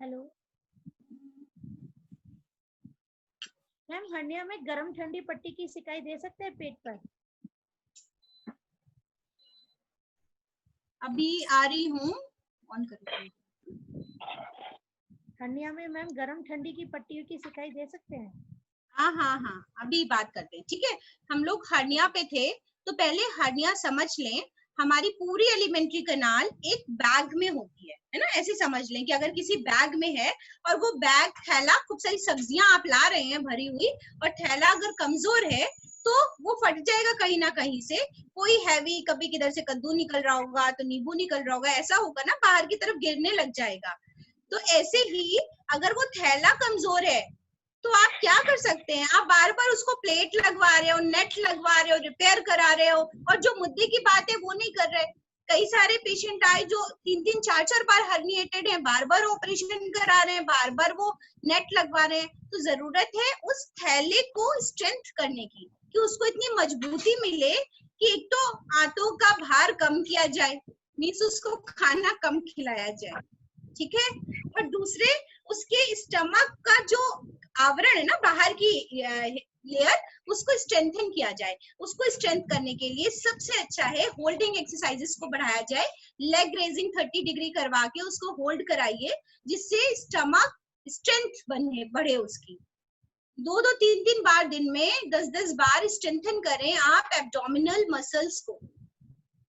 Hello ma'am, hernia में गरम ठंडी पट्टी की सिकाई दे सकते हैं पेट पर? अभी आ रही हूँ, ऑन कर। हर्निया में मैम गरम ठंडी की पट्टियों की सिकाई दे सकते हैं? हाँ हाँ हाँ, अभी बात करते हैं। ठीक है, हम लोग हर्निया पे थे, तो पहले हर्निया समझ लें। हमारी पूरी एलिमेंट्री कनाल एक बैग में होती है ना। ऐसे समझ लें कि अगर किसी बैग में है और वो बैग थैला, खूब सारी सब्जियां आप ला रहे हैं भरी हुई, और थैला अगर कमजोर है तो वो फट जाएगा कहीं ना कहीं से। कोई हैवी, कभी किधर से कद्दू निकल रहा होगा तो नींबू निकल रहा होगा, ऐसा होगा ना, बाहर की तरफ गिरने लग जाएगा। तो ऐसे ही अगर वो थैला कमजोर है तो आप क्या कर सकते हैं, आप बार बार उसको प्लेट लगवा रहे हो, नेट लगवा रहे हो, रिपेयर करा रहे हो, और जो मुद्दे की बात है वो नहीं कर रहे। कई सारे पेशेंट आए जो 3-3 4-4 बार हर्निएटेड हैं, बार बार ऑपरेशन करा रहे हैं, बार बार वो नेट लगवा रहे हैं। तो जरूरत है उस थैले को स्ट्रेंथ करने की, कि उसको इतनी मजबूती मिले कि एक तो आंतों का भार कम किया जाए, मीन्स उसको खाना कम खिलाया जाए, ठीक है, और दूसरे उसके स्टमक का जो आवरण है ना, बाहर की लेयर, उसको स्ट्रेंथन किया जाए। उसको स्ट्रेंथ करने के लिए सबसे अच्छा है होल्डिंग एक्सरसाइजेस को बढ़ाया जाए। लेग रेजिंग 30 डिग्री करवा के उसको होल्ड कराइए, जिससे स्टमक स्ट्रेंथ बने, बढ़े उसकी। 2-2 3-3 बार दिन में 10-10 बार स्ट्रेंथन करें आप एब्डोमिनल मसल्स को,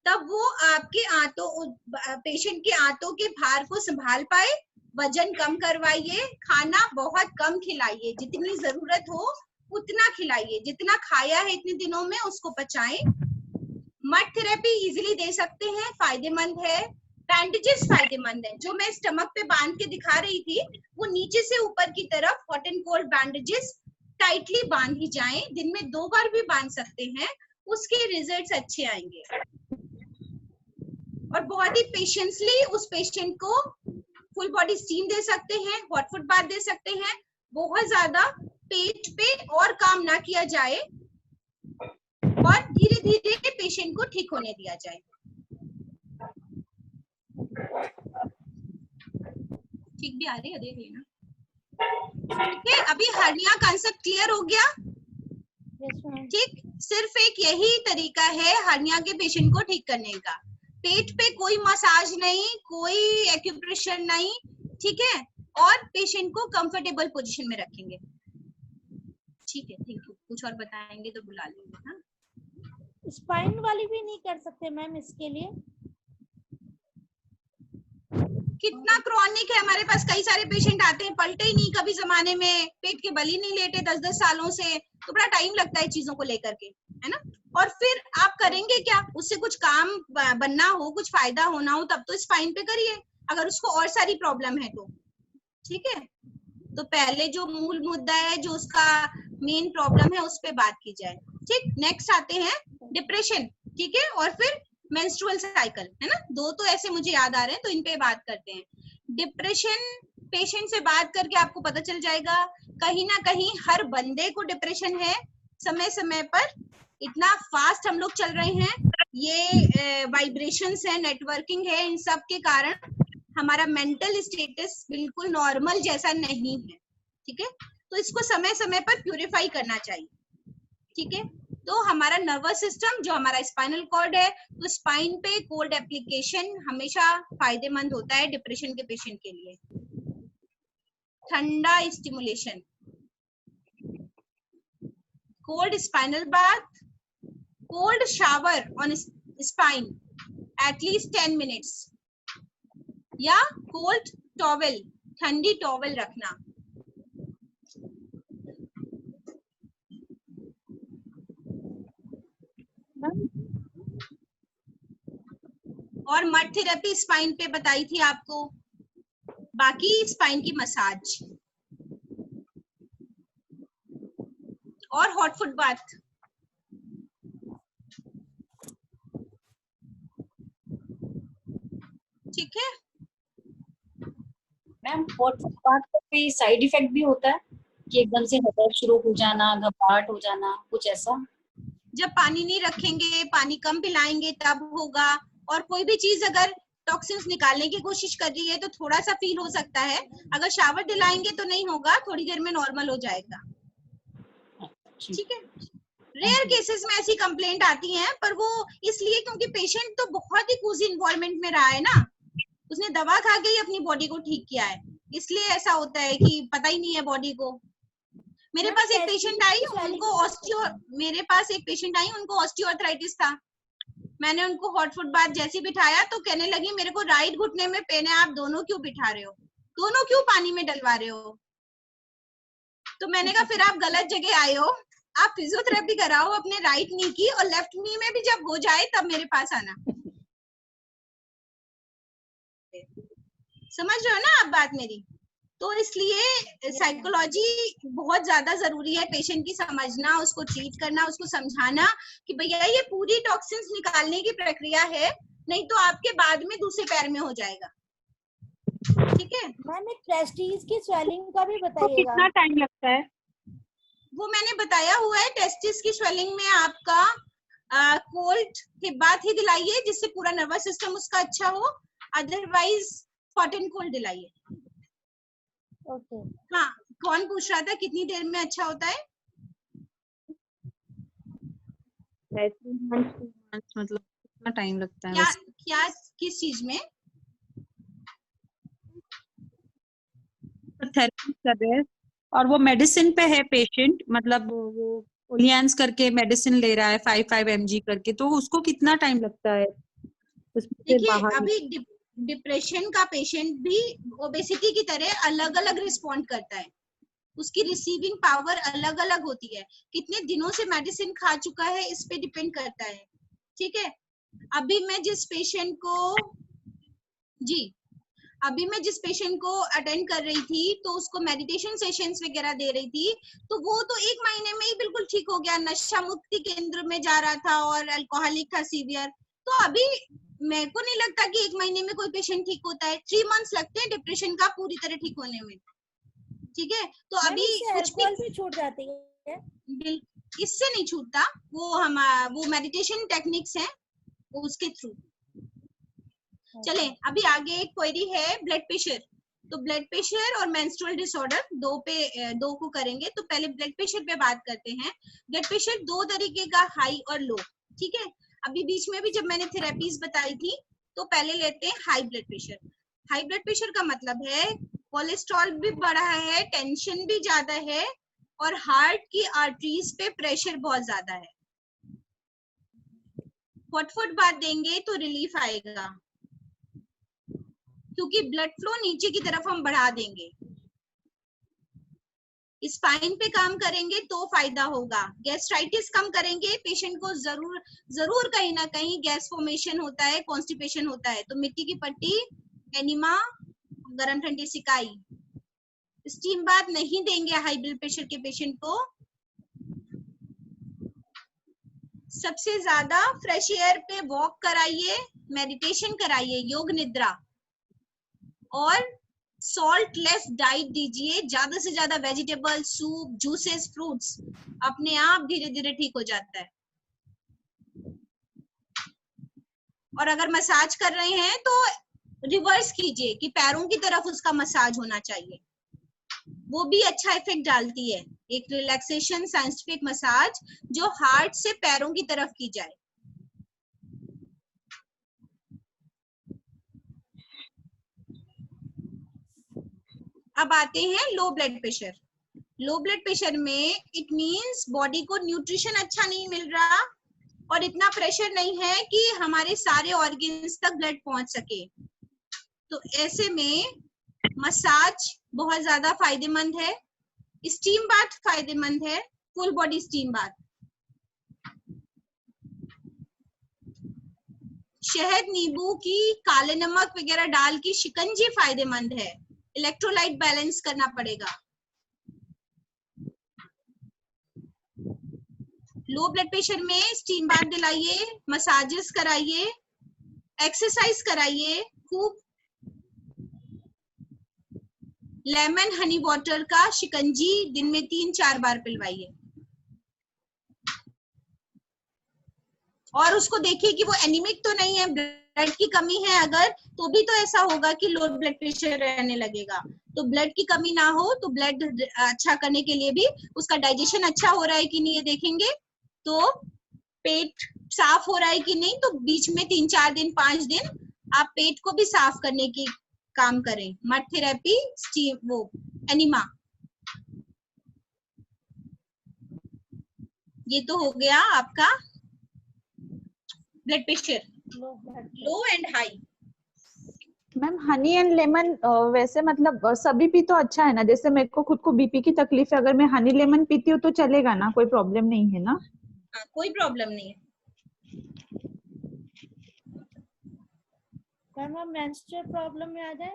तब वो आपके आंतों, पेशेंट के आंतों के भार को संभाल पाए। वजन कम करवाइए, खाना बहुत कम खिलाइए, जितनी जरूरत हो उतना खिलाइए, जितना खाया है इतने दिनों में उसको पचाएं। मड थेरेपी इजीली दे सकते हैं, फायदेमंद है। बैंडेजेस फायदेमंद है, जो मैं स्टमक पे बांध के दिखा रही थी, वो नीचे से ऊपर की तरफ hot and cold bandages tightly बांधी जाएं, दिन में 2 बार भी बांध सकते हैं, उसके रिजल्ट्स अच्छे आएंगे। और बहुत ही पेशेंसली उस पेशेंट को फुल बॉडी स्टीम दे सकते हैं, हॉट फुट बाथ दे सकते हैं। बहुत ज्यादा पेट पे और काम ना किया जाए, और धीरे धीरे पेशेंट को ठीक होने दिया जाए। ठीक भी आ रही है, देख लेना। ठीक है, अभी हर्निया कांसेप्ट क्लियर हो गया? ठीक, सिर्फ एक यही तरीका है हर्निया के पेशेंट को ठीक करने का। पेट पे कोई मसाज नहीं, कोई एक्यूप्रेशर नहीं, ठीक है, और पेशेंट को कंफर्टेबल पोजीशन में रखेंगे। ठीक है, थैंक यू। कुछ और बताएंगे तो बुला लेंगे। हाँ, स्पाइन वाली भी नहीं कर सकते मैम इसके लिए? कितना क्रॉनिक है, हमारे पास कई सारे पेशेंट आते हैं, पलटे ही नहीं कभी जमाने में, पेट के बल ही नहीं लेटे 10-10 सालों से, तो बड़ा टाइम लगता है चीजों को लेकर के, है ना। और फिर आप करेंगे क्या, उससे कुछ काम बनना हो, कुछ फायदा होना हो, तब तो स्पाइन पे करिए, अगर उसको और सारी प्रॉब्लम है तो। ठीक है, तो पहले जो मूल मुद्दा है, जो उसका मेन प्रॉब्लम है, उस पे बात की जाए। ठीक, नेक्स्ट आते हैं डिप्रेशन, ठीक है, और फिर मेंस्ट्रुअल साइकिल, है ना। 2 तो ऐसे मुझे याद आ रहे हैं, तो इन पे बात करते हैं। डिप्रेशन पेशेंट से बात करके आपको पता चल जाएगा, कहीं ना कहीं हर बंदे को डिप्रेशन है समय समय पर। इतना फास्ट हम लोग चल रहे हैं, ये वाइब्रेशंस है, नेटवर्किंग है, इन सब के कारण हमारा मेंटल स्टेटस बिल्कुल नॉर्मल जैसा नहीं है। ठीक है, तो इसको समय समय पर प्यूरिफाई करना चाहिए। ठीक है, तो हमारा नर्वस सिस्टम, जो हमारा स्पाइनल कॉर्ड है, तो स्पाइन पे कोल्ड एप्लीकेशन हमेशा फायदेमंद होता है डिप्रेशन के पेशेंट के लिए। ठंडा stimulation, cold spinal bath, cold shower on spine at least 10 minutes, या कोल्ड टॉवेल, ठंडी टॉवेल रखना। और मड थेरेपी स्पाइन पे बताई थी आपको, बाकी स्पाइन की मसाज और हॉट फुट बाथ। ठीक है मैम, हॉट फुट बाथ का कोई साइड इफेक्ट भी होता है कि एकदम से हेडेक शुरू हो जाना, घबराहट हो जाना, कुछ ऐसा? जब पानी नहीं रखेंगे, पानी कम पिलाएंगे तब होगा। और कोई भी चीज अगर टॉक्सिन्स निकालने की कोशिश कर रही है तो थोड़ा सा फील हो सकता है, अगर शावर दिलाएंगे तो नहीं होगा, थोड़ी देर में नॉर्मल हो जाएगा। ठीक है, रेयर केसेस में ऐसी कंप्लेंट आती हैं, पर वो इसलिए क्योंकि पेशेंट तो बहुत ही कूजी इन्वायरमेंट में रहा है ना, उसने दवा खा के ही अपनी बॉडी को ठीक किया है, इसलिए ऐसा होता है कि पता ही नहीं है बॉडी को। मेरे पास एक पेशेंट आई, उनको ऑस्टियोआर्थराइटिस था। मैंने उनको हॉट फुट बाथ जैसे बिठाया तो कहने लगी मेरे को राइट घुटने में पेन है, आप दोनों क्यों बिठा रहे हो, दोनों क्यों पानी में डलवा रहे हो। तो मैंने कहा फिर आप गलत जगह आए हो, आप फिजियोथेरेपी कराओ अपने राइट नी की, और लेफ्ट नी में भी जब हो जाए तब मेरे पास आना। समझ रहे हो ना आप बात मेरी? तो इसलिए साइकोलॉजी बहुत ज्यादा जरूरी है, पेशेंट की समझना, उसको ट्रीट करना, उसको समझाना कि भैया ये पूरी टॉक्सिन्स निकालने की प्रक्रिया है, नहीं तो आपके बाद में दूसरे पैर में हो जाएगा। ठीक है, मैंने टेस्टिस की स्वेलिंग का भी तो बताइएगा। कितना टाइम लगता है? वो मैंने बताया हुआ है। टेस्टिस की स्वेलिंग में आपका कोल्ड हिप बाथ ही दिलाइए जिससे पूरा नर्वस सिस्टम उसका अच्छा हो, अदरवाइज हॉट एंड कोल्ड दिलाइए। ओके। हाँ, कौन पूछ रहा था कितनी देर में अच्छा होता है? 3 months मतलब कितना टाइम लगता है? क्या किस चीज में? थेरेपी कर रहे हैं और वो मेडिसिन पे है पेशेंट, मतलब वो ओलियंस करके मेडिसिन ले रहा है 5 mg करके, तो उसको कितना टाइम लगता है उसमें से देखिए बाहर? अभी डिप्रेशन का पेशेंट भी ओबेसिटी की तरह अलग अलग रिस्पॉन्ड करता है, उसकी रिसीविंग पावर अलग अलग होती है, कितने दिनों से मेडिसिन खा चुका है इस पे डिपेंड करता है। ठीक है, अभी मैं जिस पेशेंट को अटेंड कर रही थी तो उसको मेडिटेशन सेशंस वगैरह दे रही थी, तो वो तो 1 महीने में ही बिल्कुल ठीक हो गया, नशा मुक्ति केंद्र में जा रहा था और अल्कोहलिक था सीवियर। तो अभी मेरे को नहीं लगता कि 1 महीने में कोई पेशेंट ठीक होता है, 3 मंथ्स लगते हैं डिप्रेशन का पूरी तरह ठीक होने में। ठीक है, तो अभी कुछ भी छूट जाती है, इससे नहीं छूटता, वो मेडिटेशन टेक्निक्स हैं उसके थ्रू। चले अभी आगे एक क्वेरी है ब्लड प्रेशर। तो ब्लड प्रेशर और मेंस्ट्रुअल डिसऑर्डर दो को करेंगे। तो पहले ब्लड प्रेशर पे बात करते हैं। ब्लड प्रेशर 2 तरीके का, हाई और लो। ठीक है, अभी बीच में भी जब मैंने थेरेपीज बताई थी तो पहले लेते हैं high blood pressure. High blood pressure का मतलब है कोलेस्ट्रॉल भी बढ़ा है, टेंशन भी ज्यादा है और हार्ट की आर्टरीज पे प्रेशर बहुत ज्यादा है। हॉट फुट बाथ देंगे तो रिलीफ आएगा क्योंकि ब्लड फ्लो नीचे की तरफ हम बढ़ा देंगे। स्पाइन पे काम करेंगे तो फायदा होगा। गैस्ट्राइटिस कम करेंगे, पेशेंट को जरूर कहीं ना कहीं गैस फॉर्मेशन होता है, कॉन्स्टिपेशन होता है, तो मिट्टी की पट्टी, एनिमा, गरम ठंडी सिकाई। स्टीम बाथ नहीं देंगे हाई ब्लड प्रेशर के पेशेंट को। सबसे ज्यादा फ्रेश एयर पे वॉक कराइए, मेडिटेशन कराइए, योग निद्रा, और सॉल्ट लेस डाइट दीजिए, ज्यादा से ज्यादा वेजिटेबल, सूप, जूसेस, फ्रूट्स, अपने आप धीरे धीरे ठीक हो जाता है। और अगर मसाज कर रहे हैं तो रिवर्स कीजिए कि पैरों की तरफ उसका मसाज होना चाहिए, वो भी अच्छा इफेक्ट डालती है। एक रिलैक्सेशन साइंटिफिक मसाज जो हार्ट से पैरों की तरफ की जाए। अब आते हैं low blood pressure. Low blood pressure में इट मींस बॉडी को न्यूट्रिशन अच्छा नहीं मिल रहा और इतना प्रेशर नहीं है कि हमारे सारे ऑर्गन्स तक ब्लड पहुंच सके। तो ऐसे में मसाज बहुत ज्यादा फायदेमंद है, स्टीम बाथ फायदेमंद है, फुल बॉडी स्टीम बाथ। शहद, नींबू की काले नमक वगैरह डाल की शिकंजी फायदेमंद है। इलेक्ट्रोलाइट बैलेंस करना पड़ेगा। लो ब्लड प्रेशर में स्टीम बाथ दिलाइए, मसाजेस कराइए, एक्सरसाइज कराइए खूब। लेमन हनी वाटर का शिकंजी दिन में 3-4 बार पिलवाइए और उसको देखिए कि वो एनीमिक तो नहीं है, ब्लड की कमी है अगर, तो भी तो ऐसा होगा कि लो ब्लड प्रेशर रहने लगेगा। तो ब्लड की कमी ना हो तो ब्लड अच्छा करने के लिए भी उसका डाइजेशन अच्छा हो रहा है कि नहीं ये देखेंगे। तो पेट साफ हो रहा है कि नहीं, तो बीच में 3-4 दिन 5 दिन आप पेट को भी साफ करने की काम करें। मड थेरेपी, स्टीम, वो एनिमा। ये तो हो गया आपका blood pressure, low and high. Ma'am honey and lemon वैसे मतलब सभी पी तो अच्छा है ना, जैसे मेरे को खुद को बीपी की तकलीफ है, अगर मैं हनी लेमन पीती हूँ तो चलेगा ना, कोई प्रॉब्लम नहीं है ना? कोई प्रॉब्लम नहीं है। मैम हम मेंस्ट्रुअल प्रॉब्लम में आ जाए।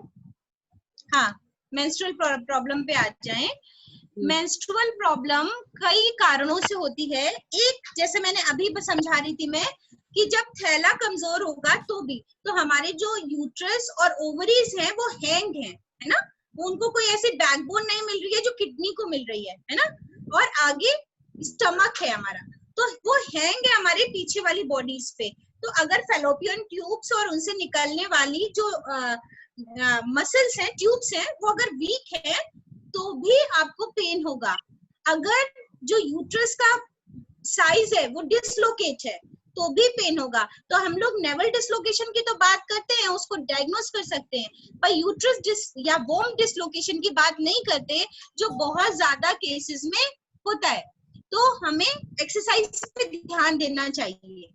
हाँ, मेंस्ट्रुअल प्रॉब्लम पे आ जाएं। मेंस्ट्रुअल प्रॉब्लम कई कारणों से होती है। एक, जैसे मैंने अभी समझा रही थी मैं, कि जब थैला कमजोर होगा तो भी, तो हमारे जो यूट्रस और ओवरीज हैं वो हैंग हैं, है ना, उनको कोई ऐसी बैकबोन नहीं मिल रही है जो किडनी को मिल रही है ना, और आगे स्टमक है हमारा, तो वो हैंग है हमारे पीछे वाली बॉडीज पे। तो अगर फेलोपियन ट्यूब्स और उनसे निकलने वाली जो मसल्स हैं, ट्यूब्स हैं, वो अगर वीक है तो भी आपको पेन होगा। अगर जो यूट्रस का साइज है वो डिसलोकेट है तो भी पेन होगा। तो हम लोग नेवल डिसलोकेशन की तो बात करते हैं, उसको डायग्नोस कर सकते हैं, पर यूट्रस या वोम डिसलोकेशन की बात नहीं करते, जो बहुत ज्यादा केसेस में होता है। तो हमें एक्सरसाइज पे ध्यान देना चाहिए,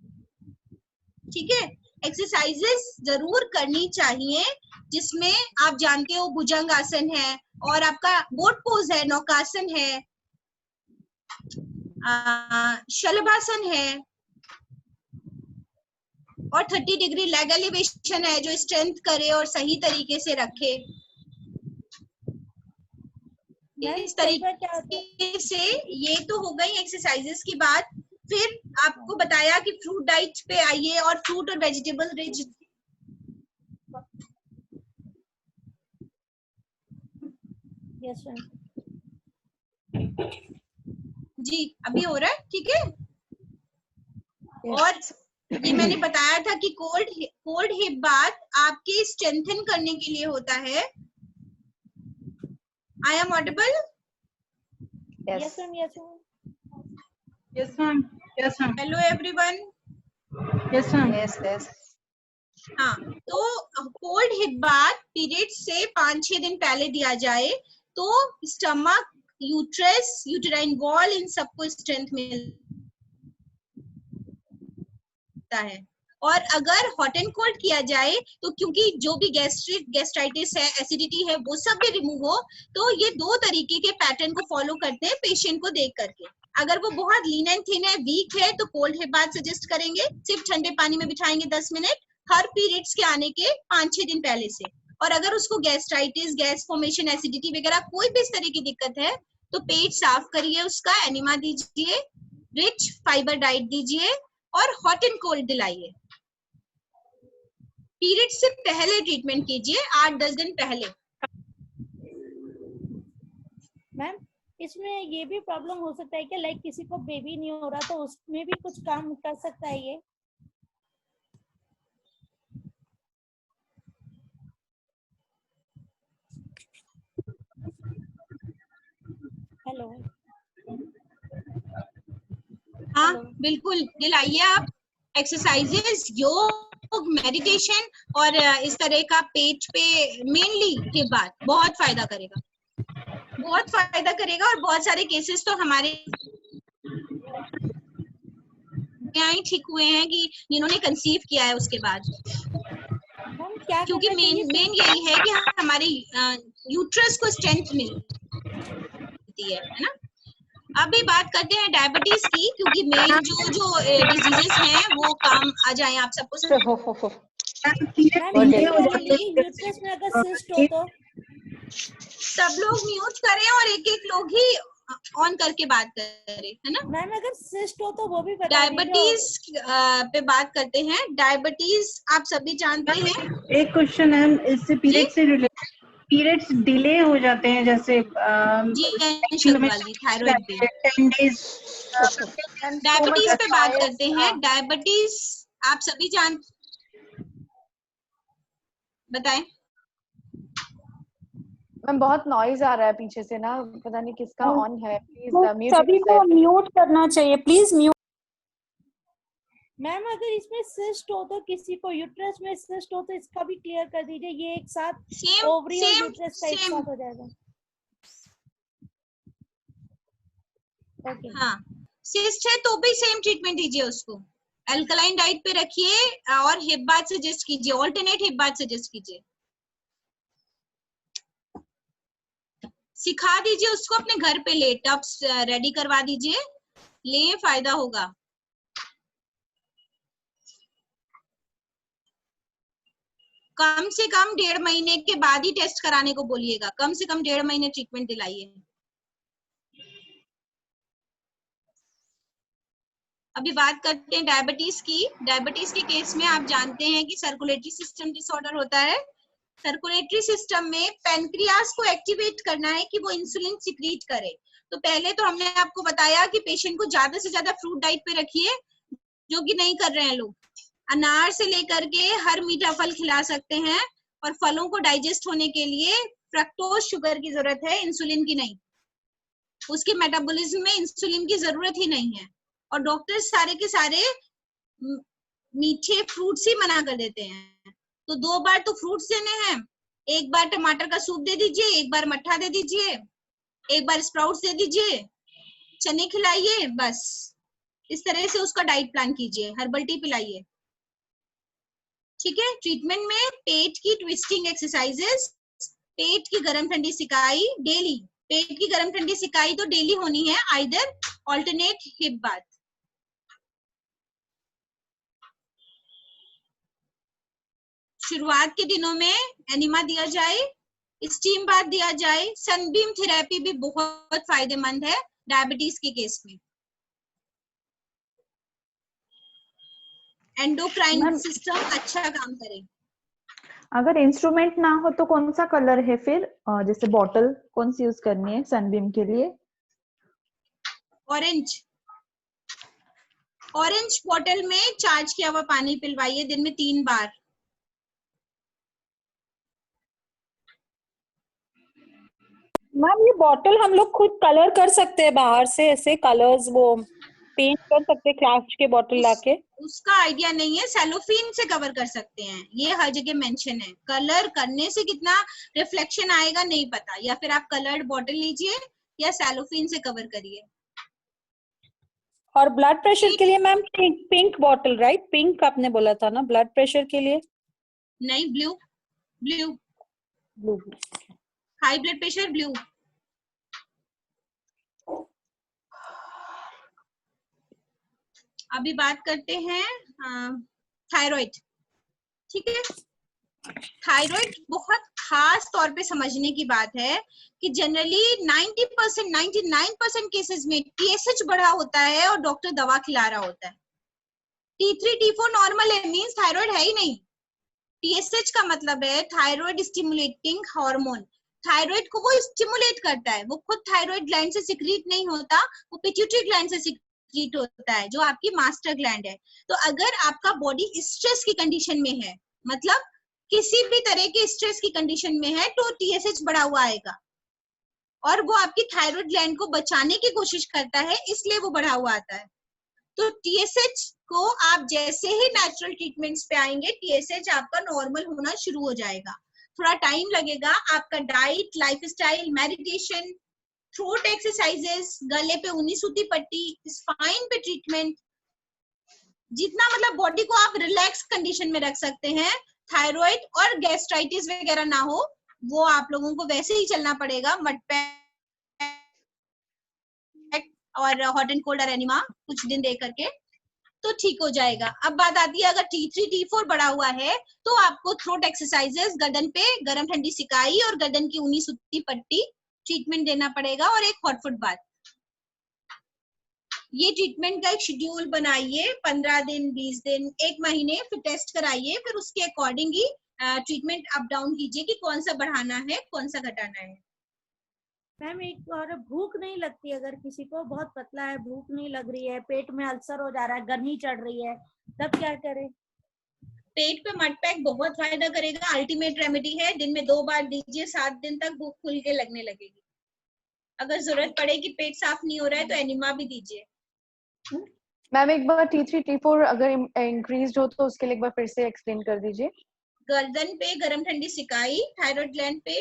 ठीक है। एक्सरसाइजेस जरूर करनी चाहिए, जिसमें आप जानते हो भुजंग आसन है, और आपका बोट पोज है, नौकासन है, शलभासन है, और 30 डिग्री लेग एलिवेशन है जो स्ट्रेंथ करे और सही तरीके से रखे। इस तरीके से ये तो हो गई एक्सरसाइजेस की बात। फिर आपको बताया कि फ्रूट डाइट पे आइए, और फ्रूट और वेजिटेबल रिच। Yes ma'am. जी अभी हो रहा है, ठीक है। और ये मैंने बताया था कि कोल्ड हिप बाथ आपके स्ट्रेंथन करने के लिए होता है। I am audible? Yes ma'am. Yes ma'am. Yes, ma'am. Yes, ma'am. Hello everyone. Yes, ma'am. Yes. हाँ, तो कोल्ड हिप बाथ पीरियड से 5-6 दिन पहले दिया जाए तो स्टमक, यूट्रस, यूटेराइन वॉल, इन सबको स्ट्रेंथ मिलता है। और अगर हॉट एंड कोल्ड किया जाए तो क्योंकि जो भी गैस्ट्राइटिस है, एसिडिटी है, वो सब भी रिमूव हो, तो ये 2 तरीके के पैटर्न को फॉलो करते हैं पेशेंट को देख करके। अगर वो बहुत लीन एंड थिन है, वीक है, तो कोल्ड हिप बाथ सजेस्ट करेंगे, सिर्फ ठंडे पानी में बिठाएंगे 10 मिनट हर पीरियड्स के आने के 5-6 दिन पहले से। और अगर उसको गैस्ट्राइटिस, गैस फॉर्मेशन, एसिडिटी वगैरह कोई भी इस तरह की दिक्कत है तो पेट साफ करिए, उसका एनिमा दीजिए, रिच फाइबर डाइट दीजिए, और हॉट एंड कोल्ड दिलाइए। पीरियड से पहले ट्रीटमेंट कीजिए, 8-10 दिन पहले। मैम इसमें ये भी प्रॉब्लम हो सकता है कि लाइक किसी को बेबी नहीं हो रहा, तो उसमें भी कुछ काम कर सकता है ये? हेलो। हाँ बिल्कुल दिलाइए आप। एक्सरसाइजेस, योग, मेडिटेशन और इस तरह का पेट पे मेनली के बाद बहुत फायदा करेगा, बहुत फायदा करेगा। और बहुत सारे केसेस तो हमारे यहाँ ही ठीक हुए हैं कि जिन्होंने कंसीव किया है उसके बाद। मैम क्या क्योंकि मेन यही है कि हमारे यूट्रस को स्ट्रेंथ मिलती है ना। अभी बात करते हैं डायबिटीज की, क्योंकि मेन जो डिजीजेस हैं वो काम आ जाए आप सबको। यूट्रस में अगर सिस्ट हो तो सब लोग म्यूट करें और एक लोग ही ऑन करके बात करें, है ना। मैम अगर सिस्ट हो तो वो भी बता डायबिटीज पे बात करते हैं। डायबिटीज आप सभी जानते हैं। एक क्वेश्चन है, इससे पीरियड से रिलेटेड, पीरियड्स डिले हो जाते हैं जैसे थायराइड पे 10 डेज। डायबिटीज पे बात करते हैं। डायबिटीज आप सभी बताएं। मैम बहुत नॉइज आ रहा है पीछे से ना, पता नहीं किसका वो- ऑन है, प्लीज वो म्यूट सभी को म्यूट करना चाहिए, प्लीज म्यूट। मैम अगर इसमें सिस्ट हो तो, किसी को यूट्रस में सिस्ट हो तो इसका भी क्लियर कर दीजिए, ये एक साथ सेम ओवरी और सेम यूट्रस का एक सेम। साथ हो जाएगा। ओके हाँ, सिस्ट है तो भी सेम ट्रीटमेंट दीजिए उसको, अल्कलाइन डाइट पे रखिए और हिप बाथ सजेस्ट कीजिए, ऑल्टरनेट हिप बाथ सजेस्ट कीजिए, सिखा दीजिए उसको अपने घर पे, ले टब्स रेडी करवा दीजिए, ले फायदा होगा। कम से कम 1.5 महीने के बाद ही टेस्ट कराने को बोलिएगा, कम से कम 1.5 महीने ट्रीटमेंट दिलाइए। अभी बात करते हैं डायबिटीज की। डायबिटीज के केस में आप जानते हैं कि सर्कुलेटरी सिस्टम डिसऑर्डर होता है। सर्कुलेटरी सिस्टम में पैनक्रियास को एक्टिवेट करना है कि वो इंसुलिन सिक्रीट करे। तो पहले तो हमने आपको बताया कि पेशेंट को ज्यादा से ज्यादा फ्रूट डाइट पे रखिए, जो कि नहीं कर रहे हैं लोग। अनार से लेकर के हर मीठा फल खिला सकते हैं, और फलों को डाइजेस्ट होने के लिए फ्रक्टोज शुगर की जरूरत है, इंसुलिन की नहीं। उसके मेटाबॉलिज्म में इंसुलिन की जरूरत ही नहीं है। और डॉक्टर सारे के सारे मीठे फ्रूट्स ही मना कर देते हैं। तो 2 बार तो फ्रूट्स देने हैं, एक बार टमाटर का सूप दे दीजिए, एक बार मट्ठा दे दीजिए, एक बार स्प्राउट्स दे दीजिए, चने खिलाइए, बस इस तरह से उसका डाइट प्लान कीजिए, हर्बल टी पिलाइए। ठीक है। ट्रीटमेंट में पेट की ट्विस्टिंग एक्सरसाइजेस, पेट की गर्म ठंडी सिकाई डेली, पेट की गर्म ठंडी सिकाई तो डेली होनी है, आइदर ऑल्टरनेट हिप बाथ। शुरुआत के दिनों में एनिमा दिया जाए, स्टीम बाथ दिया जाए, सनबीम थेरेपी भी बहुत फायदेमंद है डायबिटीज के केस में। एंडोक्राइन सिस्टम अच्छा काम करे। अगर इंस्ट्रूमेंट ना हो तो कौन सा कलर है फिर, जैसे बॉटल कौन सी यूज करनी है सनबीम के लिए? ऑरेंज, ऑरेंज बॉटल में चार्ज किया हुआ पानी पिलवाइए दिन में 3 बार। मैम ये बॉटल हम लोग खुद कलर कर सकते हैं बाहर से, ऐसे कलर्स वो पेंट कर सकते हैं क्राफ्ट के बॉटल लाके? उसका आइडिया नहीं है, सेलोफिन से कवर कर सकते हैं, ये हर जगह मेंशन है। कलर करने से कितना रिफ्लेक्शन आएगा नहीं पता, या फिर आप कलर्ड बॉटल लीजिए या सेलोफिन से कवर करिए। और ब्लड प्रेशर के लिए ma'am pink bottle, right? Pink आपने बोला था ना ब्लड प्रेशर के लिए? नहीं, blue, blue blue. High blood pressure blue. अभी बात करते हैं थायराइड। ठीक है। थायराइड बहुत खास तौर पे समझने की बात है कि जनरली 90%, 99% केसेस में TSH बढ़ा होता है और डॉक्टर दवा खिला रहा होता है। T3 T4 नॉर्मल है, मींस थायराइड है ही नहीं। TSH का मतलब है थायराइड स्टिमुलेटिंग हार्मोन। थायराइड को वो स्टिमुलेट करता है, वो खुद थायराइड ग्लैंड से सिक्रीट नहीं होता, वो पिट्यूटरी ग्लैंड से सिक्रीट होता है, जो आपकी मास्टर ग्लैंड है। तो अगर आपका बॉडी स्ट्रेस की कंडीशन में है, मतलब किसी भी तरह के स्ट्रेस की कंडीशन में है, तो TSH बढ़ा हुआ आएगा, और वो आपकी थायराइड ग्लैंड को बचाने की कोशिश करता है, इसलिए वो बढ़ा हुआ आता है। तो TSH को आप जैसे ही नेचुरल ट्रीटमेंट्स पे आएंगे, TSH आपका नॉर्मल होना शुरू हो जाएगा। थोड़ा टाइम लगेगा, आपका diet, lifestyle, meditation, throat exercises, गले पे ऊनी सूती पट्टी, स्पाइन पे ट्रीटमेंट, जितना मतलब बॉडी को आप रिलैक्स कंडीशन में रख सकते हैं, थायराइड और गैस्ट्राइटिस वगैरह ना हो, वो आप लोगों को वैसे ही चलना पड़ेगा, मड पैक और हॉट एंड कोल्ड और एनिमा कुछ दिन दे करके, तो ठीक हो जाएगा। अब बात आती है, अगर T3 T4 बढ़ा हुआ है तो आपको थ्रोट एक्सरसाइजेस, गर्दन पे गर्म ठंडी सिकाई और गर्दन की ऊनी सूती पट्टी ट्रीटमेंट देना पड़ेगा, और एक हॉट फुट बाथ। ये ट्रीटमेंट का एक शेड्यूल बनाइए, 15 दिन, 20 दिन, 1 महीने, फिर टेस्ट कराइए, फिर उसके अकॉर्डिंग ही ट्रीटमेंट अप डाउन कीजिए कि कौन सा बढ़ाना है, कौन सा घटाना है। मैम एक और, भूख नहीं लगती, अगर किसी को बहुत पतला है, भूख नहीं लग रही है, पेट में अल्सर हो जा रहा है, गर्मी चढ़ रही है, तब क्या करें? पेट पे मड पैक बहुत फायदा करेगा, अल्टीमेट रेमेडी है। दिन में 2 बार दीजिए, 7 दिन तक भूख खुल के लगने लगेगी। अगर जरूरत पड़े कि पेट साफ नहीं हो रहा है तो एनिमा भी दीजिए। मैम एक बार T3 T4 अगर इंक्रीज हो तो उसके लिए एक बार फिर से एक्सप्लेन कर दीजिए। गर्दन पे गरम ठंडी सिकाई, थायराइड ग्लैंड पे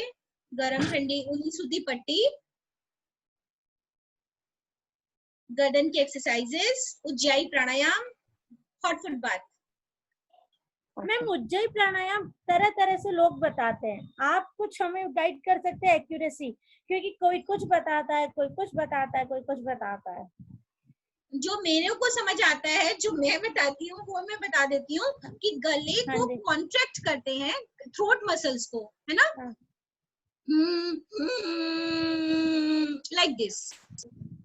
गरम ठंडी ऊनी सूती पट्टी, गर्दन की exercises, Ujjayi pranayama, hot foot bath. Ma'am Ujjain pranayama तरह तरह से लोग बताते हैं, आप कुछ हमें गाइड कर सकते हैं एक्यूरेसी, क्योंकि कोई कुछ बताता है, कोई कुछ बताता है, कोई कुछ बताता है। जो मेरे को समझ आता है, जो मैं बताती हूँ वो मैं बता देती हूँ कि गले हाँ को जी। कॉन्ट्रैक्ट करते हैं, थ्रोट मसल्स को, है ना, हाँ। लाइक दिस,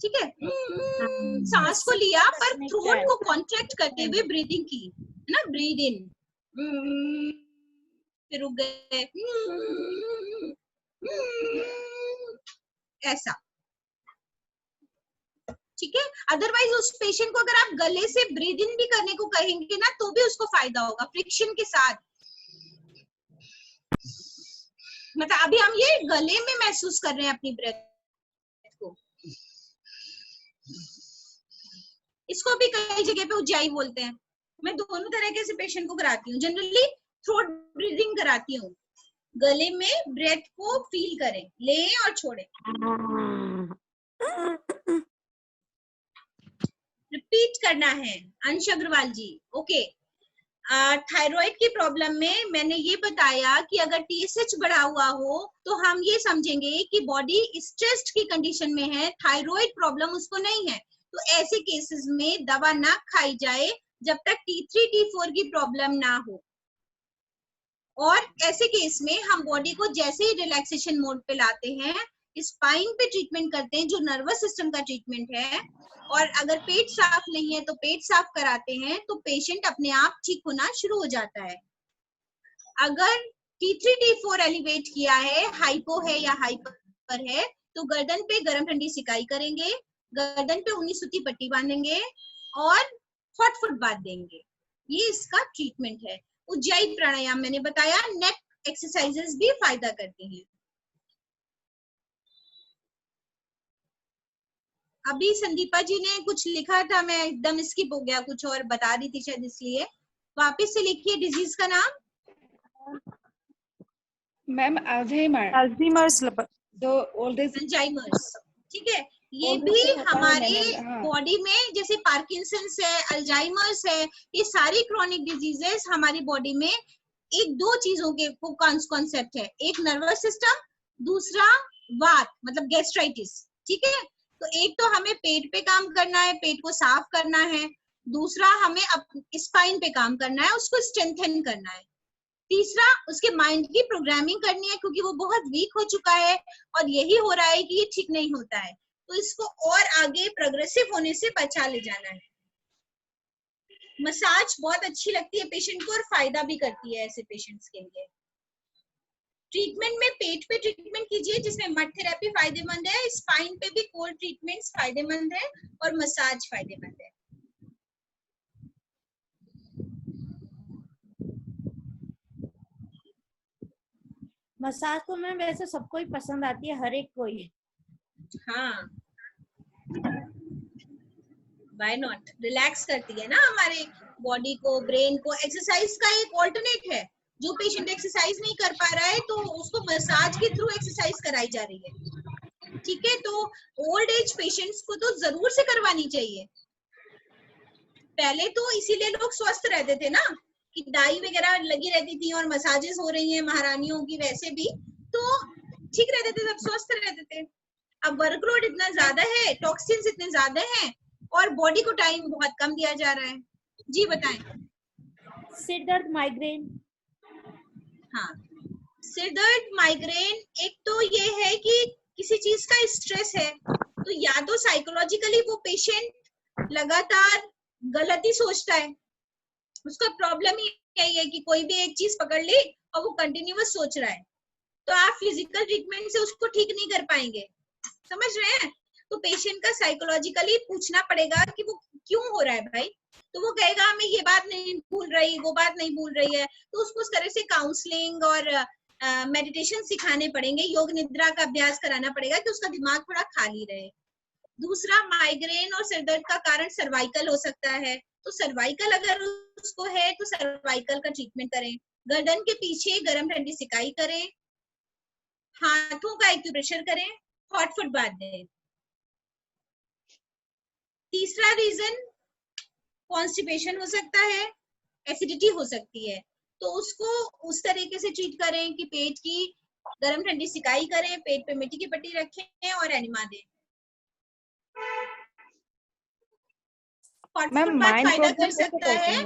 ठीक है। सांस को लिया पर थ्रोट को कॉन्ट्रैक्ट करते हुए ब्रीदिंग की, है ना, ब्रीद इन, फिर रुक गए, ऐसा, ठीक है। अदरवाइज उस पेशेंट को अगर आप गले से ब्रीद इन भी करने को कहेंगे ना तो भी उसको फायदा होगा, फ्रिक्शन के साथ। मतलब अभी हम ये गले में महसूस कर रहे हैं अपनी ब्रेथ को। इसको भी कई जगह पे उज्जाई बोलते हैं। मैं दोनों तरीके से पेशेंट को कराती हूँ। जनरली थ्रोट ब्रीदिंग कराती हूँ, गले में ब्रेथ को फील करें, लें और छोड़ें। रिपीट करना है। अंश अग्रवाल जी, ओके। थायराइड की प्रॉब्लम में मैंने ये बताया कि अगर TSH बढ़ा हुआ हो तो हम ये समझेंगे कि बॉडी स्ट्रेस्ड की कंडीशन में है, थायराइड प्रॉब्लम उसको नहीं है। तो ऐसे केसेस में दवा ना खाई जाए जब तक T3 T4 की प्रॉब्लम ना हो। और ऐसे केस में हम बॉडी को जैसे ही रिलैक्सेशन मोड पे लाते हैं, स्पाइन पे ट्रीटमेंट करते हैं जो नर्वस सिस्टम का ट्रीटमेंट है, और अगर पेट साफ नहीं है तो पेट साफ कराते हैं, तो पेशेंट अपने आप ठीक होना शुरू हो जाता है। अगर T3 T4 एलिवेट किया है, हाइपो है या हाइपर है, तो गर्दन पे गरम ठंडी सिकाई करेंगे, गर्दन पे ऊनी सूती पट्टी बांधेंगे और हॉट फुट बाथ देंगे। ये इसका ट्रीटमेंट है। उज्जाई प्राणायाम मैंने बताया, नेक एक्सरसाइजेस भी फायदा करते हैं। अभी संदीपा जी ने कुछ लिखा था, मैं एकदम स्किप हो गया, कुछ और बता रही थी शायद, इसलिए वापस से लिखिए डिजीज का नाम। Ma'am Alzheimer's the oldest, Alzheimer's, ठीक है। ये भी हमारे बॉडी में, जैसे पार्किंसंस है, अल्जाइमर्स है, ये सारी क्रॉनिक डिजीजेस हमारी बॉडी में एक दो चीजों के कॉन्सेप्ट है। एक नर्वस सिस्टम, दूसरा वात मतलब गैस्ट्राइटिस, ठीक है। तो एक तो हमें पेट पे काम करना है, पेट को साफ करना है, दूसरा हमें स्पाइन पे काम करना है, उसको स्ट्रेंथन करना है, तीसरा उसके माइंड की प्रोग्रामिंग करनी है, क्योंकि वो बहुत वीक हो चुका है और यही हो रहा है कि ये ठीक नहीं होता है, तो इसको और आगे प्रोग्रेसिव होने से बचा ले जाना है। मसाज बहुत अच्छी लगती है पेशेंट को और फायदा भी करती है ऐसे पेशेंट्स के लिए। ट्रीटमेंट में पेट पे ट्रीटमेंट कीजिए जिसमें मड थेरेपी फायदेमंद है, स्पाइन पे भी कोल्ड ट्रीटमेंट्स फायदेमंद है और मसाज फायदेमंद है। मसाज तो मैम वैसे सबको ही पसंद आती है, हर एक को ही। हाँ, व्हाई नॉट, रिलैक्स करती है ना हमारे बॉडी को, ब्रेन को। एक्सरसाइज का एक ऑल्टरनेट है। जो पेशेंट एक्सरसाइज नहीं कर पा रहा है तो उसको मसाज के थ्रू एक्सरसाइज कराई जा रही है, ठीक है। तो ओल्ड एज पेशेंट्स को तो जरूर से करवानी चाहिए। पहले तो इसीलिए लोग स्वस्थ रहते थे ना, कि डाई वगैरह लगी रहती थी और मसाजेस हो रही हैं महारानियों की, वैसे भी तो ठीक रहते थे, सब स्वस्थ रहते थे। अब वर्कलोड इतना ज्यादा है, टॉक्सिन्स इतने ज्यादा हैं और बॉडी को टाइम बहुत कम दिया जा रहा है। जी बताएं। सिर दर्द, माइग्रेन। हाँ, सिर दर्द, माइग्रेन, एक तो ये है कि किसी चीज का स्ट्रेस है, तो या तो साइकोलॉजिकली वो पेशेंट लगातार गलत ही सोचता है, उसका प्रॉब्लम ही यही है कि कोई भी एक चीज पकड़ ली और वो कंटिन्यूअस सोच रहा है, तो आप फिजिकल ट्रीटमेंट से उसको ठीक नहीं कर पाएंगे, समझ रहे हैं। तो पेशेंट का साइकोलॉजिकली पूछना पड़ेगा कि वो क्यों हो रहा है भाई, तो वो कहेगा हमें ये बात नहीं भूल रही, वो बात नहीं भूल रही है, तो उसको उस तरह से काउंसलिंग और मेडिटेशन सिखाने पड़ेंगे, योग निद्रा का अभ्यास कराना पड़ेगा कि उसका दिमाग थोड़ा खाली रहे। दूसरा, माइग्रेन और सिरदर्द का कारण सर्वाइकल हो सकता है, तो सर्वाइकल अगर उसको है तो सर्वाइकल का ट्रीटमेंट करें। गर्दन के पीछे गर्म ठंडी सिकाई करें, हाथों का एक्यूप्रेशर करें, हॉट फुट बाथ दें। तीसरा रीजन कॉन्स्टिपेशन हो सकता है, एसिडिटी हो सकती है, तो उसको उस तरीके से ट्रीट करें कि पेट की गर्म ठंडी सिकाई करें, पेट पे मिट्टी की पट्टी रखें और एनिमा दें। हॉट फुट बाथ फायदा कर सकता है,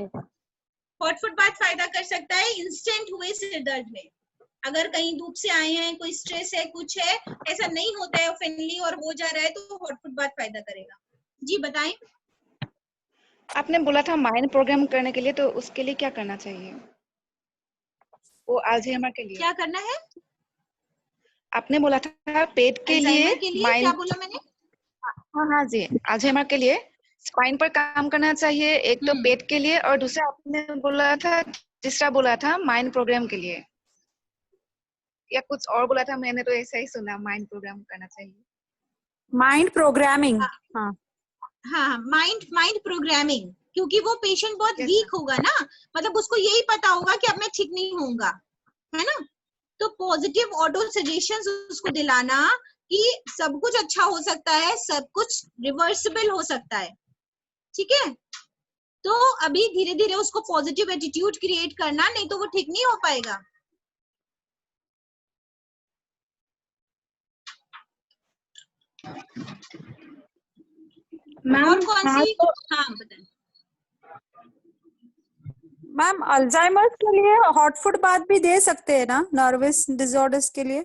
हॉट फुट बाथ फायदा कर सकता है इंस्टेंट हुए सिर दर्द में। अगर कहीं धूप से आए हैं, कोई स्ट्रेस है, कुछ है, ऐसा नहीं होता है ओफेनली और हो जा रहा है, तो हॉट फुट बाथ फायदा करेगा। जी बताएं। आपने बोला था माइंड प्रोग्राम करने के लिए, तो उसके लिए क्या करना चाहिए? वो अल्जाइमर के लिए क्या करना है? आपने बोला था पेट के लिए अल्जाइमर के लिए क्या माइंड। बोला मैंने? हाँ जी, अल्जाइमर के लिए स्पाइन पर काम करना चाहिए, एक तो पेट के लिए, और दूसरा आपने बोला था, तीसरा बोला था माइंड प्रोग्राम के लिए, या कुछ और बोला था, मैंने तो ऐसा ही सुना, माइंड प्रोग्राम करना चाहिए। Mind programming. हाँ हाँ, माइंड प्रोग्रामिंग, क्योंकि वो पेशेंट बहुत वीक होगा ना, मतलब उसको यही पता होगा कि अब मैं ठीक नहीं होऊंगा, है ना, तो पॉजिटिव ऑटो सजेशंस उसको दिलाना कि सब कुछ अच्छा हो सकता है, सब कुछ रिवर्सिबल हो सकता है, ठीक है। तो अभी धीरे धीरे उसको पॉजिटिव एटीट्यूड क्रिएट करना, नहीं तो वो ठीक नहीं हो पाएगा। और कौन सी? हाँ बताएं। मैम अल्जाइमर के लिए हॉट फुट बाथ भी दे सकते हैं ना, नर्वस डिसऑर्डर्स के लिए?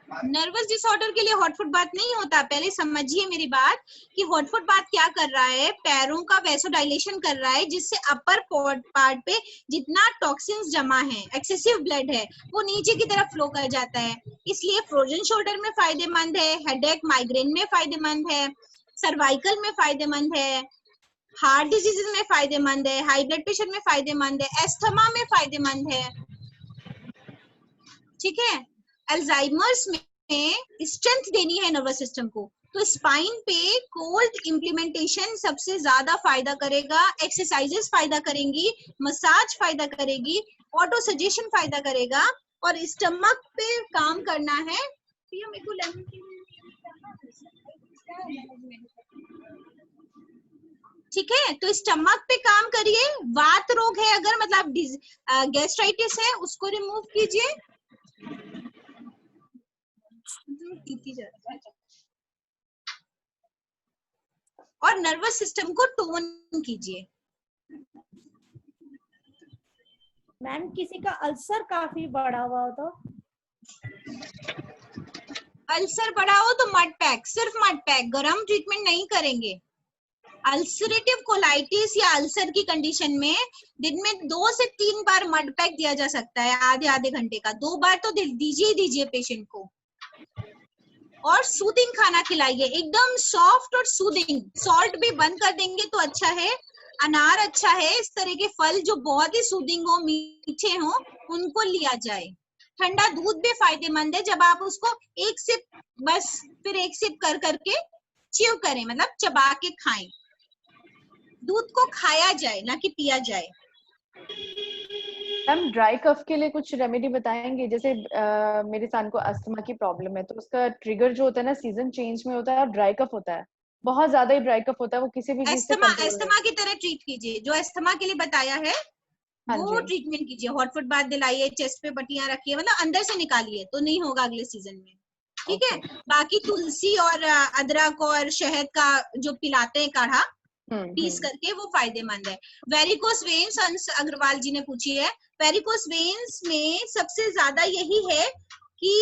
नर्वस डिसऑर्डर के लिए हॉट फुट बाथ नहीं होता। पहले समझिए मेरी बात कि हॉट फुट बाथ क्या कर रहा है, पैरों का वैसोडाइलेशन कर रहा है, जिससे अपर पार्ट पे जितना टॉक्सिन्स जमा है, एक्सेसिव ब्लड है, वो नीचे की तरफ फ्लो कर जाता है। इसलिए फ्रोजन शोल्डर में फायदेमंद है, हेडेक माइग्रेन में फायदेमंद है, सर्वाइकल में फायदेमंद है, हार्ट डिजीज में फायदेमंद है, हाई ब्लड प्रेशर में फायदेमंद है, एस्थमा में फायदेमंद है, ठीक है। अल्जाइमर्स में स्ट्रेंथ देनी है नर्वस सिस्टम को, तो स्पाइन पे कोल्ड इम्प्लीमेंटेशन सबसे ज्यादा फायदा करेगा, एक्सरसाइजेस फायदा करेंगी, मसाज फायदा करेगी, ऑटो सजेशन फायदा करेगा, और स्टमक पे काम करना है। ठीक है, तो स्टमक पे काम करिए। वात रोग है अगर, मतलब गैस्ट्राइटिस है, उसको रिमूव कीजिए। और नर्वस सिस्टम को टोन कीजिए। मैम किसी का अल्सर काफी बढ़ा हुआ हो तो? अल्सर बढ़ा हो तो मड पैक, सिर्फ मड पैक, गरम ट्रीटमेंट नहीं करेंगे। अल्सरेटिव कोलाइटिस या अल्सर की कंडीशन में दिन में 2 से 3 बार मड पैक दिया जा सकता है, आधे घंटे का। 2 बार तो दीजिए पेशेंट को। और सूदिंग खाना खिलाइए, एकदम सॉफ्ट और सूदिंग। सॉल्ट भी बंद कर देंगे तो अच्छा है। अनार अच्छा है, इस तरह के फल जो बहुत ही सूदिंग हो, मीठे हो, उनको लिया जाए। ठंडा दूध भी फायदेमंद है, जब आप उसको एक सिप, बस फिर एक सिप कर करके च्यू करें, मतलब चबा के खाएं। दूध को खाया जाए, ना कि पिया जाए। मैम ड्राई कफ के लिए कुछ रेमेडी बताएंगे? जैसे मेरे सन को अस्थमा की प्रॉब्लम है, तो उसका ट्रिगर जो होता है ना, सीजन चेंज में होता है और ड्राई कफ होता है, बहुत ज्यादा ही ड्राई कफ होता है, वो किसी भी चीज से अस्थमा की तरह ट्रीट कीजिए, जो अस्थमा के लिए बताया है वो ट्रीटमेंट कीजिए। हॉट फुट बाथ दिलाइए, चेस्ट पे पट्टियां रखिए, मतलब अंदर से निकालिए, तो नहीं होगा अगले सीजन में, ठीक है। बाकी तुलसी और अदरक और शहद का जो पिलाते हैं काढ़ा पीस करके, वो फायदेमंद है। वेरिकोस वेन्स, अंश अग्रवाल जी ने पूछी है, वेरिकोस वेन्स में सबसे ज्यादा यही है कि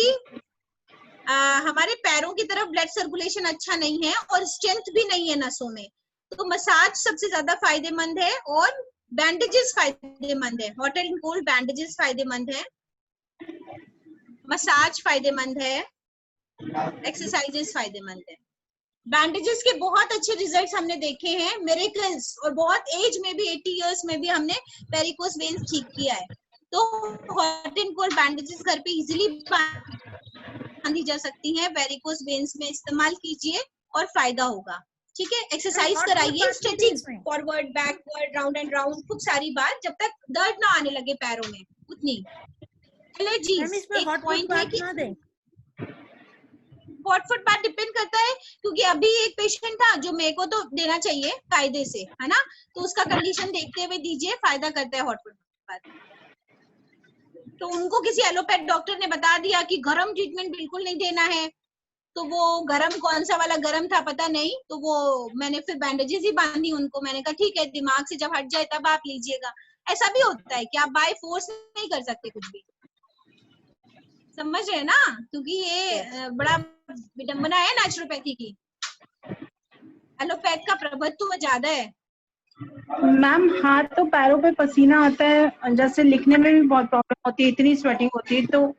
हमारे पैरों की तरफ ब्लड सर्कुलेशन अच्छा नहीं है और स्ट्रेंथ भी नहीं है नसों में, तो मसाज सबसे ज्यादा फायदेमंद है, और बैंडेजेस फायदेमंद है। हॉट एंड कोल्ड बैंडेजेस फायदेमंद है, मसाज फायदेमंद है, एक्सरसाइजेस फायदेमंद है। बैंडेजेस के बहुत अच्छे रिजल्ट्स हमने देखे हैं, मिरेकल्स, और बहुत एज में भी 80 इयर्स में भी हमने वेरिकोस वेन्स ठीक किया है। तो हॉट एंड कोल्ड बैंडेजेस घर पे इजीली बांधी जा सकती हैं, वेरिकोस वेन्स में इस्तेमाल कीजिए और फायदा होगा। ठीक है, एक्सरसाइज hot कराइए, water स्ट्रेचिंग इसमें। Forward backward round and round खूब सारी बार, जब तक दर्द ना आने लगे पैरों में उतनी। मैम एलर्जीज इसमें एक हॉट पॉइंट है बात कि ना दें। हॉट फुट बात डिपेंड करता है, क्योंकि अभी एक पेशेंट था जो मेरे को तो देना चाहिए कायदे से, है ना, तो उसका कंडीशन देखते हुए दीजिए, फायदा करता है हॉट फुट बात। तो उनको किसी एलोपैथ डॉक्टर ने बता दिया कि गरम ट्रीटमेंट बिल्कुल नहीं देना है, तो वो गरम कौन सा वाला गरम था पता नहीं, तो वो मैंने फिर बैंडेजेस ही बांधी उनको। मैंने कहा ठीक है, दिमाग से जब हट जाए तब आप लीजिएगा। ऐसा भी होता है कि आप बाय फोर्स नहीं कर सकते कुछ भी, समझ रहे हैं ना, क्योंकि ये बड़ा विडंबना है नेचुरोपैथी की, एलोपैथ का प्रभुत्व ज्यादा है। मैम हाथ तो पैरों पे पसीना आता है, जैसे लिखने में भी बहुत प्रॉब्लम होती है, इतनी स्वेटिंग होती है, तो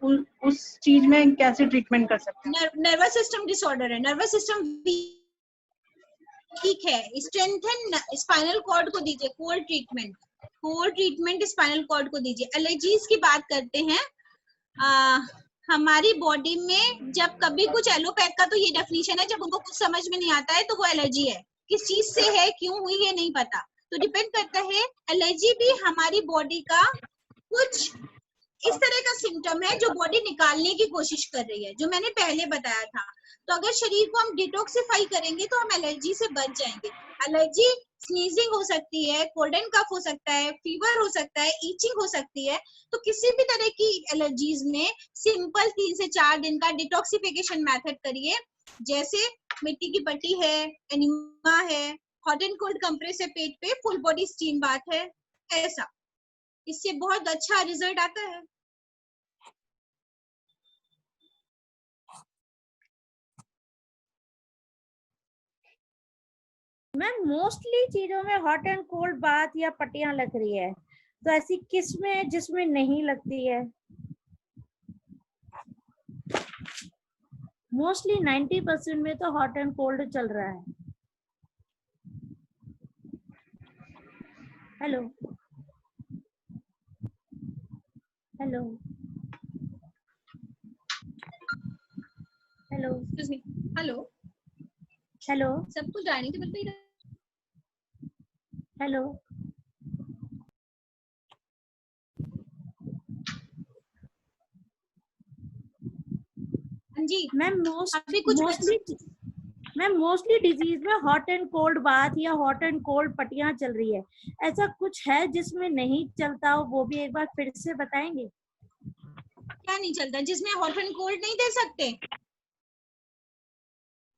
उस चीज में कैसे ट्रीटमेंट कर सकते हैं? नर्वस सिस्टम डिसऑर्डर है, नर्वस सिस्टम वीक है, स्ट्रेंथन स्पाइनल कॉर्ड को दीजिए कोल्ड ट्रीटमेंट स्पाइनल कॉर्ड को दीजिए। एलर्जीज की बात करते हैं, हमारी बॉडी में जब कभी कुछ, एलोपैथ का तो ये डेफिनेशन है, जब उनको कुछ समझ में नहीं आता है तो वो एलर्जी है, किस चीज से है, क्यों हुई, ये नहीं पता, तो डिपेंड करता है। एलर्जी भी हमारी बॉडी का कुछ इस तरह का सिम्टम है जो बॉडी निकालने की कोशिश कर रही है, जो मैंने पहले बताया था। तो अगर शरीर को हम डिटॉक्सिफाई करेंगे तो हम एलर्जी से बच जाएंगे। एलर्जी स्नीजिंग हो सकती है, कोल्ड एंड कफ हो सकता है, फीवर हो सकता है, ईचिंग हो सकती है। तो किसी भी तरह की एलर्जीज में सिंपल 3 से 4 दिन का डिटॉक्सिफिकेशन मेथड करिए, जैसे मिट्टी की पट्टी है, एनिमा है, हॉट एंड कोल्ड कंप्रेस है पेट पे, फुल बॉडी स्टीम बाथ है, ऐसा, इससे बहुत अच्छा रिजल्ट आता है। मैम मोस्टली चीजों में हॉट एंड कोल्ड बात या पट्टियां लग रही है, तो ऐसी किस में है जिसमें नहीं लगती है? मोस्टली 90% में तो हॉट एंड कोल्ड चल रहा है। Hello hello hello excuse me, hello hello सब कुछ डाइनिंग टेबल पे ही हेलो जी मैम अभी कुछ मोस्टली डिजीज में हॉट एंड कोल्ड बात या हॉट एंड कोल्ड पट्टियां चल रही है, ऐसा कुछ है जिसमें नहीं चलता हो, वो भी एक बार फिर से बताएंगे? क्या नहीं चलता जिसमें हॉट एंड कोल्ड नहीं दे सकते?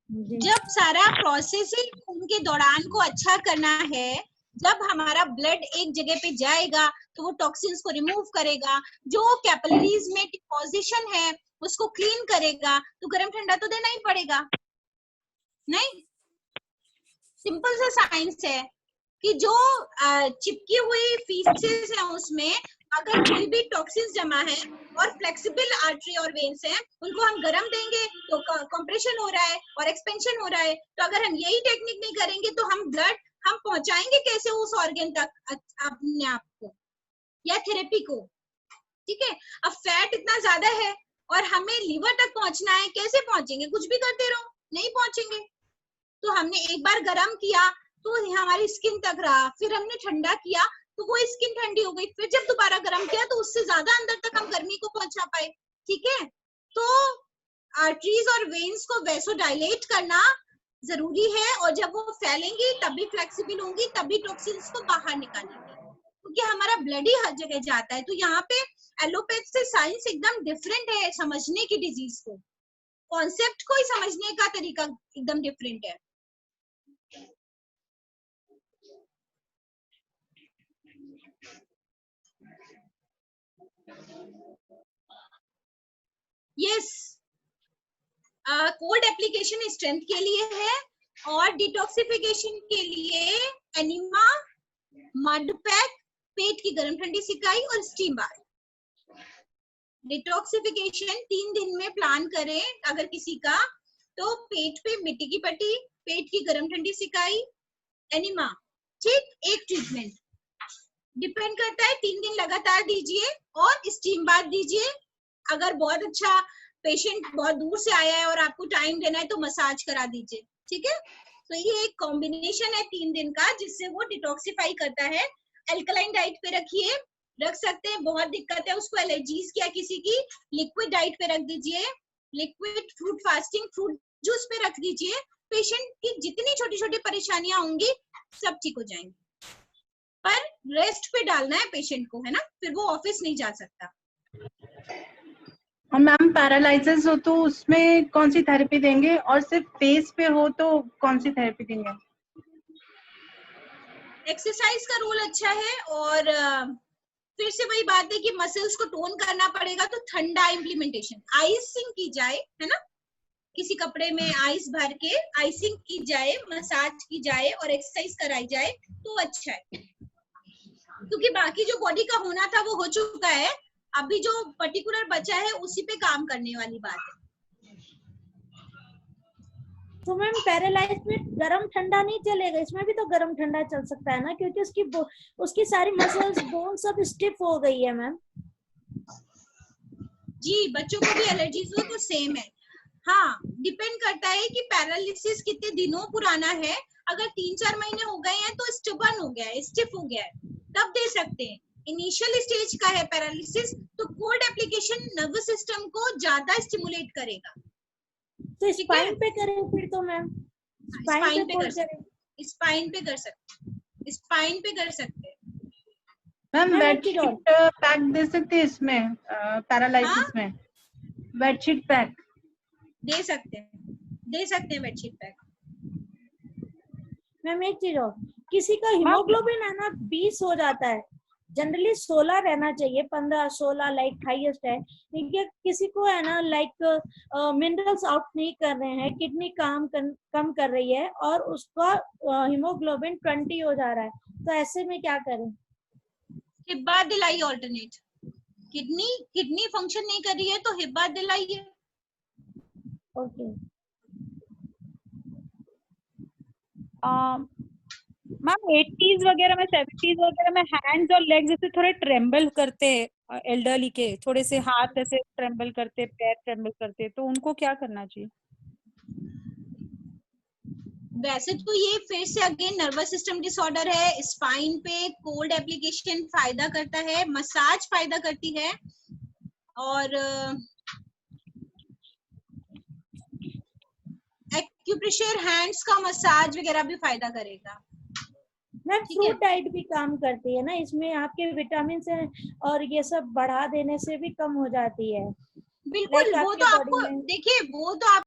जी। जब सारा प्रोसेस ही खून के दौरान को अच्छा करना है, जब हमारा ब्लड एक जगह पे जाएगा तो वो टॉक्सिन्स को रिमूव करेगा, जो कैपिलरीज में डिपोजिशन है उसको क्लीन करेगा, तो गर्म ठंडा तो देना ही पड़ेगा। नहीं, सिंपल सा साइंस है कि जो चिपकी हुई फीसेस है उसमें अगर कोई भी टॉक्सिन्स जमा है और फ्लेक्सिबल आर्टरी और वेन्स हैं, उनको हम गर्म देंगे तो कंप्रेशन हो रहा है और एक्सपेंशन हो रहा है। तो अगर हम यही टेक्निक नहीं करेंगे तो हम ब्लड हम पहुंचाएंगे कैसे उस ऑर्गन तक अपने आप को या थेरेपी को? ठीक है, अब फैट इतना ज्यादा है और हमें लीवर तक पहुंचना है, कैसे पहुंचेंगे? कुछ भी करते रहो, नहीं पहुंचेंगे। तो हमने एक बार गर्म किया तो हमारी स्किन तक रहा, फिर हमने ठंडा किया तो वो स्किन ठंडी हो गई, फिर जब दोबारा गर्म किया तो उससे ज्यादा अंदर तक हम गर्मी को पहुंचा पाए। ठीक है, तो आर्टरीज और वेन्स को वैसोडाइलेट करना जरूरी है, और जब वो फैलेंगी तभी फ्लेक्सिबल होंगी, तभी टॉक्सिन्स को बाहर निकालेंगे, क्योंकि हमारा ब्लड ही हर जगह जाता है। तो यहाँ पे एलोपैथ से साइंस एकदम डिफरेंट है, समझने की डिजीज को, कॉन्सेप्ट को ही समझने का तरीका एकदम डिफरेंट है। यस, कोल्ड एप्लीकेशन स्ट्रेंथ के लिए है और डिटॉक्सिफिकेशन के लिए एनिमा, मड पैक, पेट की गर्म ठंडी सिकाई और स्टीम बाथ। डिटॉक्सिफिकेशन 3 दिन में प्लान करें अगर किसी का, तो पेट पे मिट्टी की पट्टी, पेट की गर्म ठंडी सिकाई, एनिमा, ठीक, एक ट्रीटमेंट। डिपेंड करता है, 3 दिन लगातार दीजिए और स्टीम बाथ दीजिए। अगर बहुत अच्छा पेशेंट बहुत दूर से आया है और आपको टाइम देना है तो मसाज करा दीजिए, ठीक है। तो ये एक कॉम्बिनेशन है 3 दिन का, जिससे वो डिटॉक्सिफाई करता है। अल्कलाइन डाइट पे रखिए, रख सकते हैं, बहुत दिक्कत है उसको एलर्जीज क्या किसी की, लिक्विड डाइट पे रख दीजिए, liquid fruit fasting, fruit juice पे रख दीजिए। पेशेंट की जितनी छोटी छोटी परेशानियां होंगी सब ठीक हो जाएंगी, पर रेस्ट पे डालना है पेशेंट को, है ना, फिर वो ऑफिस नहीं जा सकता। और मैम पैरालिसिस हो तो उसमें कौन सी थेरेपी देंगे, और सिर्फ फेस पे हो तो कौन सी थेरेपी देंगे? एक्सरसाइज का रोल अच्छा है, और फिर से वही बात है कि मसल्स को टोन करना पड़ेगा, तो ठंडा इम्प्लीमेंटेशन, आइसिंग की जाए, है ना, किसी कपड़े में आइस भर के आइसिंग की जाए, मसाज की जाए और एक्सरसाइज कराई जाए तो अच्छा है, क्योंकि बाकी जो बॉडी का होना था वो हो चुका है, अभी जो पर्टिकुलर बचा है उसी पे काम करने वाली बात है। तो मैम पैरालाइज में गरम ठंडा नहीं चलेगा, इसमें भी तो गरम ठंडा चल सकता है ना, क्योंकि उसकी सारी मसल्स बोन सब स्टिफ हो गई है मैम। जी, बच्चों को भी एलर्जीज हो तो सेम है। हाँ, डिपेंड करता है कि पैरालिसिस कितने दिनों पुराना है। अगर 3-4 महीने हो गए हैं तो स्टबर्न हो गया है, स्टिफ हो गया है, तब दे सकते हैं। इनिशियल स्टेज का है पैरालिसिस, तो कोल्ड एप्लीकेशन नर्वस सिस्टम को ज्यादा स्टिमुलेट करेगा। तो स्पाइन पे करें फिर तो मैम, स्पाइन पे कर सकते, स्पाइन पे कर सकते, स्पाइन पे कर सकते। मैम मैम, बेडशीट पैक दे सकते हैं इसमें पैरालिसिस में? बेडशीट पैक दे सकते हैं बेडशीट पैक। मैम एक चीज और, किसी का हीमोग्लोबिन है ना 20 हो जाता है, जनरली 16 रहना चाहिए, 15-16 लाइक हाईएस्ट है, ठीक है। किसी को है ना लाइक मिनरल्स आउट नहीं कर रहे हैं, किडनी कम कर रही है और उसका हीमोग्लोबिन 20 हो जा रहा है, तो ऐसे में क्या करें? हिब्बा दिलाई ऑल्टरनेट, किडनी फंक्शन नहीं कर रही है तो हिब्बा दिलाइए। ओके मैम 80s वगैरह में 70s वगैरह में हैंड्स और लेग्स जैसे थोड़े ट्रेम्बल करते हैं, एल्डरली के थोड़े से हाथ ऐसे ट्रेम्बल करते, पैर ट्रेम्बल करते, तो उनको क्या करना चाहिए? वैसे तो ये फिर से अगेन नर्वस सिस्टम डिसऑर्डर है। स्पाइन पे कोल्ड एप्लीकेशन फायदा करता है, मसाज फायदा करती है, और एक्यूप्रेशर हैंड्स का मसाज वगैरह भी फायदा करेगा। मैम फ्रूट डाइट भी काम करती है ना, इसमें आपके विटामिन से और ये सब बढ़ा देने से भी कम हो जाती है। बिल्कुल, वो तो आपको देखिए, वो तो आप